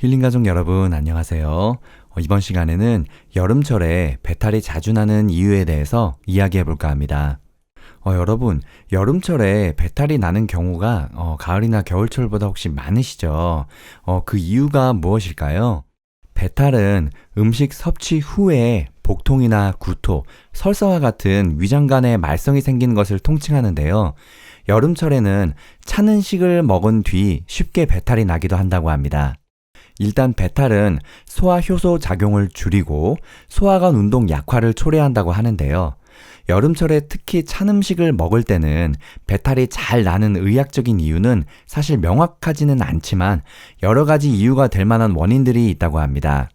힐링 가족 여러분, 안녕하세요. 이번 시간에는 여름철에 배탈이 자주 나는 이유에 대해서 이야기해 볼까 합니다. 여러분, 여름철에 배탈이 나는 경우가 가을이나 겨울철보다 혹시 많으시죠? 그 이유가 무엇일까요? 배탈은 음식 섭취 후에 복통이나 구토, 설사와 같은 위장관에 말썽이 생기는 것을 통칭하는데요. 여름철에는 찬 음식을 먹은 뒤 쉽게 배탈이 나기도 한다고 합니다. 일단 배탈은 소화 효소 작용을 줄이고 소화관 운동 약화를 초래한다고 하는데요. 여름철에 특히 찬 음식을 먹을 때는 배탈이 잘 나는 의학적인 이유는 사실 명확하지는 않지만 여러 가지 이유가 될 만한 원인들이 있다고 합니다.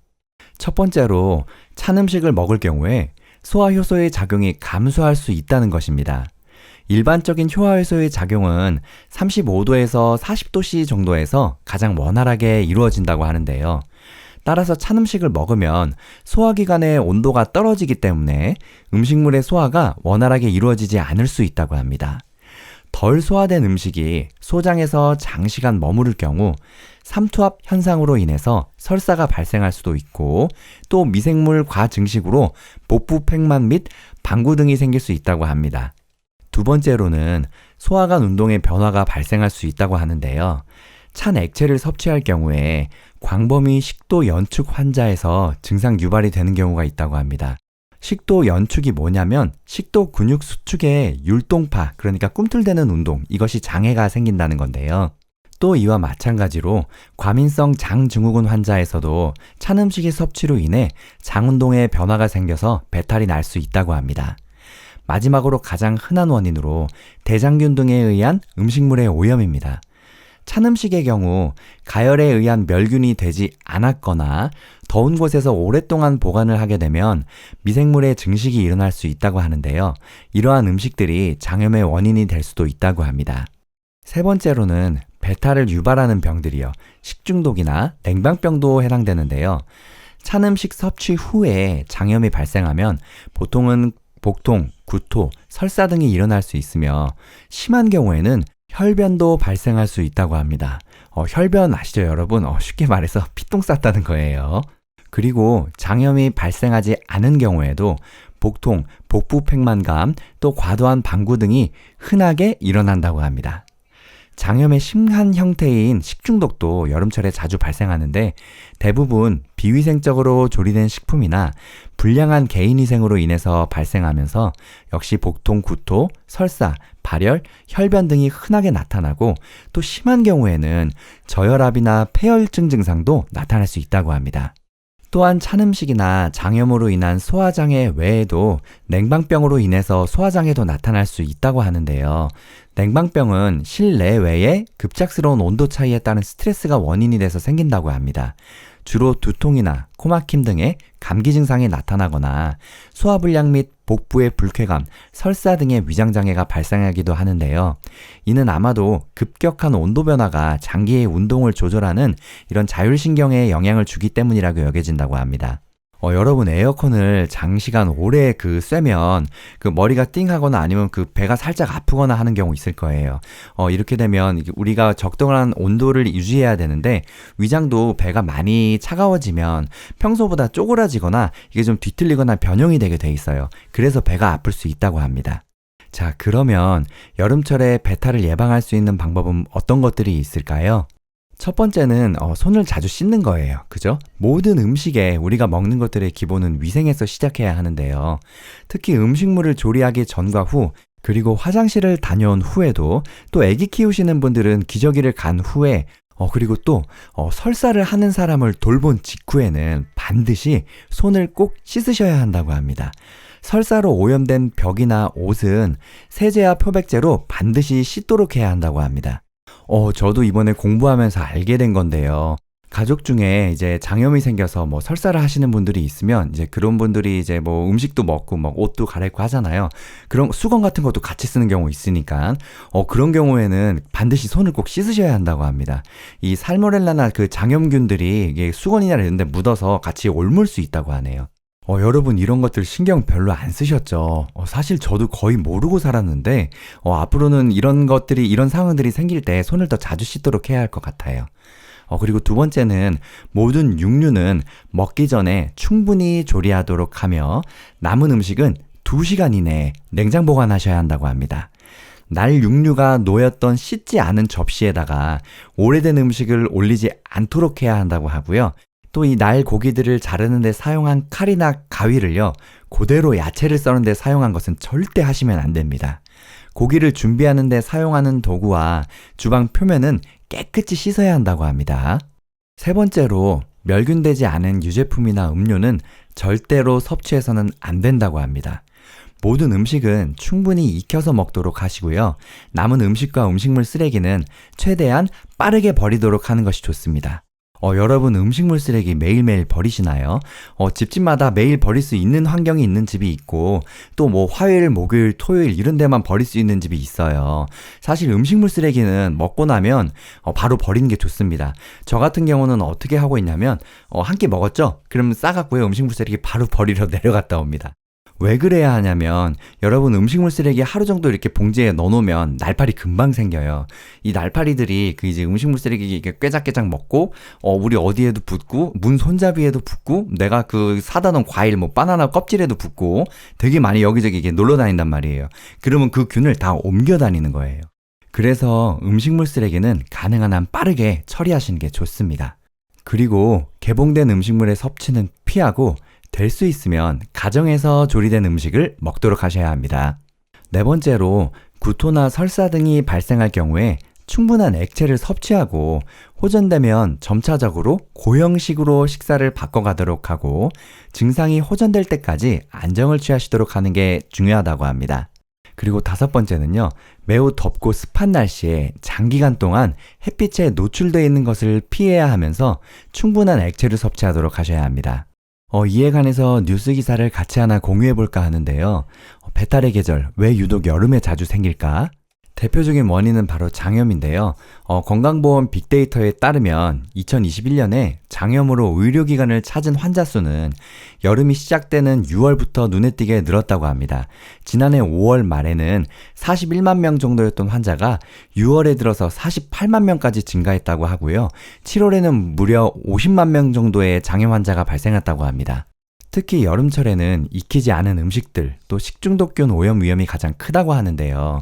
첫 번째로 찬 음식을 먹을 경우에 소화 효소의 작용이 감소할 수 있다는 것입니다. 일반적인 효소의 작용은 35도에서 40도씨 정도에서 가장 원활하게 이루어진다고 하는데요. 따라서 찬 음식을 먹으면 소화기관의 온도가 떨어지기 때문에 음식물의 소화가 원활하게 이루어지지 않을 수 있다고 합니다. 덜 소화된 음식이 소장에서 장시간 머무를 경우 삼투압 현상으로 인해서 설사가 발생할 수도 있고 또 미생물 과증식으로 복부 팽만 및 방구 등이 생길 수 있다고 합니다. 두 번째로는 소화관 운동의 변화가 발생할 수 있다고 하는데요. 찬 액체를 섭취할 경우에 광범위 식도 연축 환자에서 증상 유발이 되는 경우가 있다고 합니다. 식도 연축이 뭐냐면 식도 근육 수축의 율동파, 그러니까 꿈틀대는 운동, 이것이 장애가 생긴다는 건데요. 또 이와 마찬가지로 과민성 장증후군 환자에서도 찬 음식의 섭취로 인해 장 운동에 변화가 생겨서 배탈이 날 수 있다고 합니다. 마지막으로 가장 흔한 원인으로 대장균 등에 의한 음식물의 오염입니다. 찬 음식의 경우 가열에 의한 멸균이 되지 않았거나 더운 곳에서 오랫동안 보관을 하게 되면 미생물의 증식이 일어날 수 있다고 하는데요. 이러한 음식들이 장염의 원인이 될 수도 있다고 합니다. 세 번째로는 배탈을 유발하는 병들이요. 식중독이나 냉방병도 해당되는데요. 찬 음식 섭취 후에 장염이 발생하면 보통은 복통, 구토, 설사 등이 일어날 수 있으며 심한 경우에는 혈변도 발생할 수 있다고 합니다. 혈변 아시죠, 여러분? 쉽게 말해서 피똥 쌌다는 거예요. 그리고 장염이 발생하지 않은 경우에도 복통, 복부 팽만감, 또 과도한 방구 등이 흔하게 일어난다고 합니다. 장염의 심한 형태인 식중독도 여름철에 자주 발생하는데 대부분 비위생적으로 조리된 식품이나 불량한 개인위생으로 인해서 발생하면서 역시 복통, 구토, 설사, 발열, 혈변 등이 흔하게 나타나고 또 심한 경우에는 저혈압이나 폐혈증 증상도 나타날 수 있다고 합니다. 또한 찬 음식이나 장염으로 인한 소화장애 외에도 냉방병으로 인해서 소화장애도 나타날 수 있다고 하는데요. 냉방병은 실내외의 급작스러운 온도 차이에 따른 스트레스가 원인이 돼서 생긴다고 합니다. 주로 두통이나 코막힘 등의 감기 증상이 나타나거나 소화불량 및 복부의 불쾌감, 설사 등의 위장장애가 발생하기도 하는데요. 이는 아마도 급격한 온도 변화가 장기의 운동을 조절하는 이런 자율신경에 영향을 주기 때문이라고 여겨진다고 합니다. 여러분 에어컨을 장시간 오래 쐬면 머리가 띵하거나 아니면 배가 살짝 아프거나 하는 경우 있을 거예요. 이렇게 되면 우리가 적당한 온도를 유지해야 되는데 위장도 배가 많이 차가워지면 평소보다 쪼그라지거나 이게 좀 뒤틀리거나 변형이 되게 돼 있어요. 그래서 배가 아플 수 있다고 합니다. 자, 그러면 여름철에 배탈을 예방할 수 있는 방법은 어떤 것들이 있을까요? 첫 번째는 손을 자주 씻는 거예요. 그죠? 모든 음식에 우리가 먹는 것들의 기본은 위생에서 시작해야 하는데요. 특히 음식물을 조리하기 전과 후 그리고 화장실을 다녀온 후에도 또 아기 키우시는 분들은 기저귀를 간 후에 그리고 또 설사를 하는 사람을 돌본 직후에는 반드시 손을 꼭 씻으셔야 한다고 합니다. 설사로 오염된 벽이나 옷은 세제와 표백제로 반드시 씻도록 해야 한다고 합니다. 저도 이번에 공부하면서 알게 된 건데요. 가족 중에 이제 장염이 생겨서 설사를 하시는 분들이 있으면 이제 그런 분들이 이제 음식도 먹고 옷도 갈아입고 하잖아요. 그런 수건 같은 것도 같이 쓰는 경우 있으니까 그런 경우에는 반드시 손을 꼭 씻으셔야 한다고 합니다. 이 살모넬라나 장염균들이 이게 수건이나 이런 데 묻어서 같이 옮을 수 있다고 하네요. 여러분 이런 것들 신경 별로 안 쓰셨죠? 사실 저도 거의 모르고 살았는데 앞으로는 이런 상황들이 생길 때 손을 더 자주 씻도록 해야 할 것 같아요. 그리고 두 번째는 모든 육류는 먹기 전에 충분히 조리하도록 하며 남은 음식은 2시간 이내에 냉장 보관하셔야 한다고 합니다. 날 육류가 놓였던 씻지 않은 접시에다가 오래된 음식을 올리지 않도록 해야 한다고 하고요. 또 이 날 고기들을 자르는 데 사용한 칼이나 가위를요, 그대로 야채를 써는 데 사용한 것은 절대 하시면 안 됩니다. 고기를 준비하는 데 사용하는 도구와 주방 표면은 깨끗이 씻어야 한다고 합니다. 세 번째로 멸균되지 않은 유제품이나 음료는 절대로 섭취해서는 안 된다고 합니다. 모든 음식은 충분히 익혀서 먹도록 하시고요. 남은 음식과 음식물 쓰레기는 최대한 빠르게 버리도록 하는 것이 좋습니다. 여러분 음식물 쓰레기 매일매일 버리시나요? 집집마다 매일 버릴 수 있는 환경이 있는 집이 있고 또 뭐 화요일, 목요일, 토요일 이런 데만 버릴 수 있는 집이 있어요. 사실 음식물 쓰레기는 먹고 나면 바로 버리는 게 좋습니다. 저 같은 경우는 어떻게 하고 있냐면 한 끼 먹었죠? 그러면 싸갖고요 음식물 쓰레기 바로 버리러 내려갔다 옵니다. 왜 그래야 하냐면 여러분 음식물 쓰레기 하루 정도 이렇게 봉지에 넣어놓으면 날파리 금방 생겨요. 이 날파리들이 그 이제 음식물 쓰레기 이렇게 꾀작꾀작 먹고 우리 어디에도 붙고 문 손잡이에도 붙고 내가 그 사다 놓은 과일 뭐 바나나 껍질에도 붙고 되게 많이 여기저기 이게 놀러 다닌단 말이에요. 그러면 그 균을 다 옮겨 다니는 거예요. 그래서 음식물 쓰레기는 가능한 한 빠르게 처리하시는 게 좋습니다. 그리고 개봉된 음식물의 섭취는 피하고 될 수 있으면 가정에서 조리된 음식을 먹도록 하셔야 합니다. 네 번째로 구토나 설사 등이 발생할 경우에 충분한 액체를 섭취하고 호전되면 점차적으로 고형식으로 식사를 바꿔가도록 하고 증상이 호전될 때까지 안정을 취하시도록 하는 게 중요하다고 합니다. 그리고 다섯 번째는요, 매우 덥고 습한 날씨에 장기간 동안 햇빛에 노출되어 있는 것을 피해야 하면서 충분한 액체를 섭취하도록 하셔야 합니다. 이에 관해서 뉴스 기사를 같이 하나 공유해 볼까 하는데요. 배탈의 계절, 왜 유독 여름에 자주 생길까? 대표적인 원인은 바로 장염인데요. 건강보험 빅데이터에 따르면 2021년에 장염으로 의료기관을 찾은 환자 수는 여름이 시작되는 6월부터 눈에 띄게 늘었다고 합니다. 지난해 5월 말에는 41만 명 정도였던 환자가 6월에 들어서 48만 명까지 증가했다고 하고요. 7월에는 무려 50만 명 정도의 장염 환자가 발생했다고 합니다. 특히 여름철에는 익히지 않은 음식들, 또 식중독균 오염 위험이 가장 크다고 하는데요.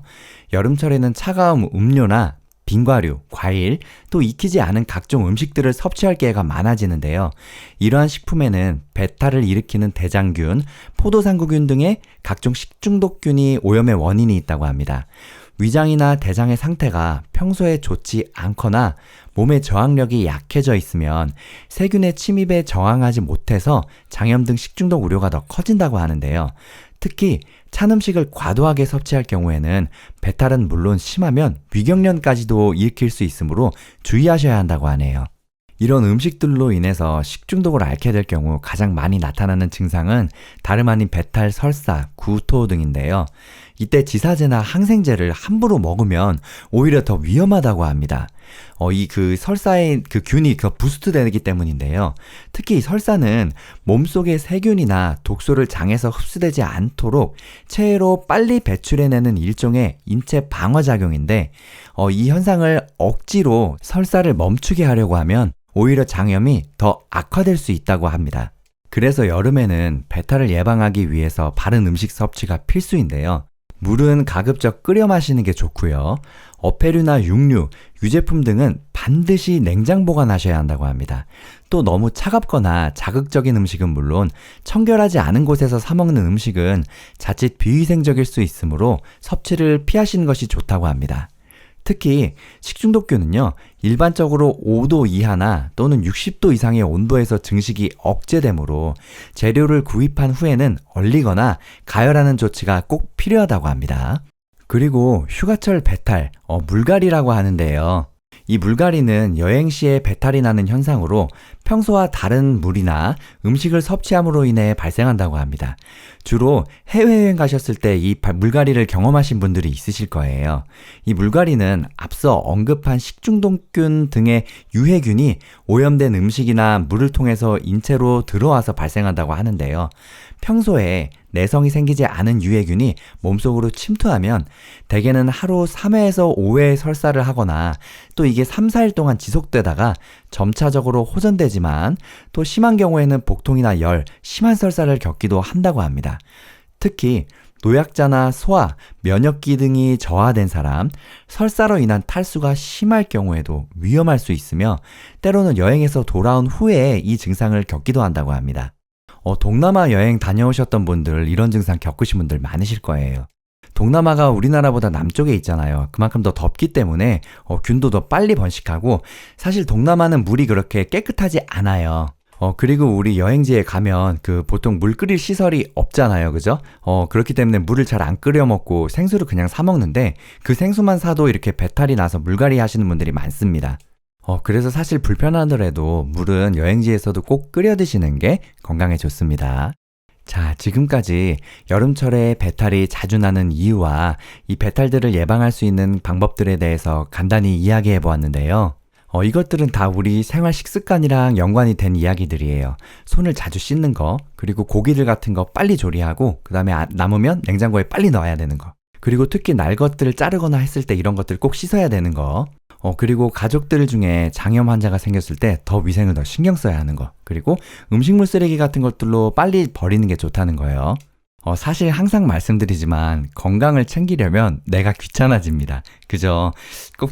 여름철에는 차가운 음료나 빙과류, 과일, 또 익히지 않은 각종 음식들을 섭취할 기회가 많아지는데요. 이러한 식품에는 배탈을 일으키는 대장균, 포도상구균 등의 각종 식중독균이 오염의 원인이 있다고 합니다. 위장이나 대장의 상태가 평소에 좋지 않거나 몸의 저항력이 약해져 있으면 세균의 침입에 저항하지 못해서 장염 등 식중독 우려가 더 커진다고 하는데요. 특히 찬 음식을 과도하게 섭취할 경우에는 배탈은 물론 심하면 위경련까지도 일으킬 수 있으므로 주의하셔야 한다고 하네요. 이런 음식들로 인해서 식중독을 앓게 될 경우 가장 많이 나타나는 증상은 다름 아닌 배탈, 설사, 구토 등인데요. 이때 지사제나 항생제를 함부로 먹으면 오히려 더 위험하다고 합니다. 그 설사의 그 균이 부스트 되기 때문인데요. 특히 이 설사는 몸속의 세균이나 독소를 장에서 흡수되지 않도록 체외로 빨리 배출해내는 일종의 인체 방어작용인데, 이 현상을 억지로 설사를 멈추게 하려고 하면 오히려 장염이 더 악화될 수 있다고 합니다. 그래서 여름에는 배탈을 예방하기 위해서 바른 음식 섭취가 필수인데요. 물은 가급적 끓여 마시는 게 좋고요. 어패류나 육류, 유제품 등은 반드시 냉장 보관하셔야 한다고 합니다. 또 너무 차갑거나 자극적인 음식은 물론 청결하지 않은 곳에서 사 먹는 음식은 자칫 비위생적일 수 있으므로 섭취를 피하시는 것이 좋다고 합니다. 특히 식중독균은요, 일반적으로 5도 이하나 또는 60도 이상의 온도에서 증식이 억제되므로 재료를 구입한 후에는 얼리거나 가열하는 조치가 꼭 필요하다고 합니다. 그리고 휴가철 배탈, 물갈이라고 하는데요. 이 물갈이는 여행 시에 배탈이 나는 현상으로 평소와 다른 물이나 음식을 섭취함으로 인해 발생한다고 합니다. 주로 해외여행 가셨을 때 이 물갈이를 경험하신 분들이 있으실 거예요. 이 물갈이는 앞서 언급한 식중독균 등의 유해균이 오염된 음식이나 물을 통해서 인체로 들어와서 발생한다고 하는데요. 평소에 내성이 생기지 않은 유해균이 몸속으로 침투하면 대개는 하루 3회에서 5회 설사를 하거나 또 이게 3, 4일 동안 지속되다가 점차적으로 호전되지만 또 심한 경우에는 복통이나 열, 심한 설사를 겪기도 한다고 합니다. 특히 노약자나 소화, 면역기 등이 저하된 사람, 설사로 인한 탈수가 심할 경우에도 위험할 수 있으며 때로는 여행에서 돌아온 후에 이 증상을 겪기도 한다고 합니다. 동남아 여행 다녀오셨던 분들 이런 증상 겪으신 분들 많으실 거예요. 동남아가 우리나라보다 남쪽에 있잖아요. 그만큼 더 덥기 때문에 균도 더 빨리 번식하고 사실 동남아는 물이 그렇게 깨끗하지 않아요. 그리고 우리 여행지에 가면 보통 물 끓일 시설이 없잖아요. 그죠? 그렇기 때문에 물을 잘 안 끓여 먹고 생수를 그냥 사 먹는데 그 생수만 사도 이렇게 배탈이 나서 물갈이 하시는 분들이 많습니다. 그래서 사실 불편하더라도 물은 여행지에서도 꼭 끓여 드시는 게 건강에 좋습니다. 자, 지금까지 여름철에 배탈이 자주 나는 이유와 이 배탈들을 예방할 수 있는 방법들에 대해서 간단히 이야기해 보았는데요. 이것들은 다 우리 생활 식습관이랑 연관이 된 이야기들이에요. 손을 자주 씻는 거, 그리고 고기들 같은 거 빨리 조리하고, 그 다음에 남으면 냉장고에 빨리 넣어야 되는 거. 그리고 특히 날 것들을 자르거나 했을 때 이런 것들 꼭 씻어야 되는 거. 그리고 가족들 중에 장염 환자가 생겼을 때 더 위생을 더 신경 써야 하는 거. 그리고 음식물 쓰레기 같은 것들로 빨리 버리는 게 좋다는 거예요. 사실 항상 말씀드리지만 건강을 챙기려면 내가 귀찮아집니다. 그죠?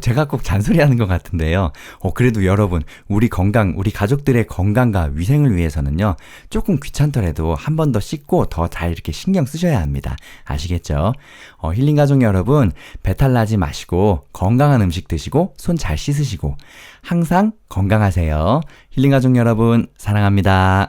제가 꼭 잔소리하는 것 같은데요. 그래도 여러분, 우리 건강, 우리 가족들의 건강과 위생을 위해서는요, 조금 귀찮더라도 한 번 더 씻고 더 잘 이렇게 신경 쓰셔야 합니다. 아시겠죠? 힐링 가족 여러분, 배탈 나지 마시고 건강한 음식 드시고 손 잘 씻으시고 항상 건강하세요. 힐링 가족 여러분, 사랑합니다.